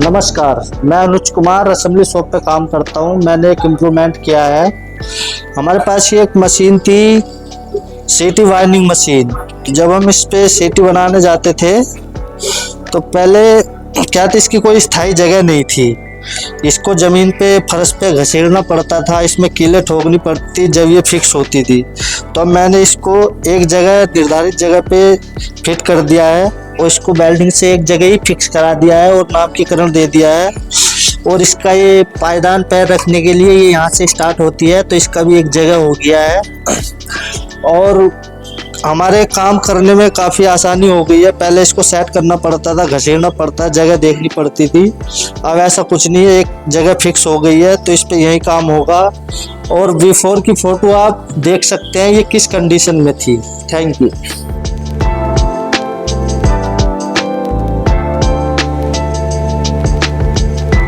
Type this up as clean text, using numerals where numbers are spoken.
नमस्कार, मैं Anuj Kumar assembly shop पे काम करता हूँ। मैंने एक इम्प्रूवमेंट किया है। हमारे पास ये एक मशीन थी, सीटी वाइंडिंग मशीन। जब हम इस पे सीटी बनाने जाते थे तो पहले क्या था, इसकी कोई स्थायी जगह नहीं थी। इसको ज़मीन पे फर्श पे घसीटना पड़ता था, इसमें कीलें ठोकनी पड़ती जब ये फिक्स होती थी। तो मैंने इसको एक जगह निर्धारित जगह पे फिट कर दिया है और इसको वेल्डिंग से एक जगह ही फिक्स करा दिया है और नामकरण दे दिया है। और इसका ये पायदान पैर रखने के लिए ये यहाँ से स्टार्ट होती है, तो इसका भी एक जगह हो गया है और हमारे काम करने में काफ़ी आसानी हो गई है। पहले इसको सेट करना पड़ता था, घसीटना पड़ता, जगह देखनी पड़ती थी। अब ऐसा कुछ नहीं है, एक जगह फिक्स हो गई है तो इस पे यही काम होगा। और बिफोर की फ़ोटो आप देख सकते हैं ये किस कंडीशन में थी। Thank you.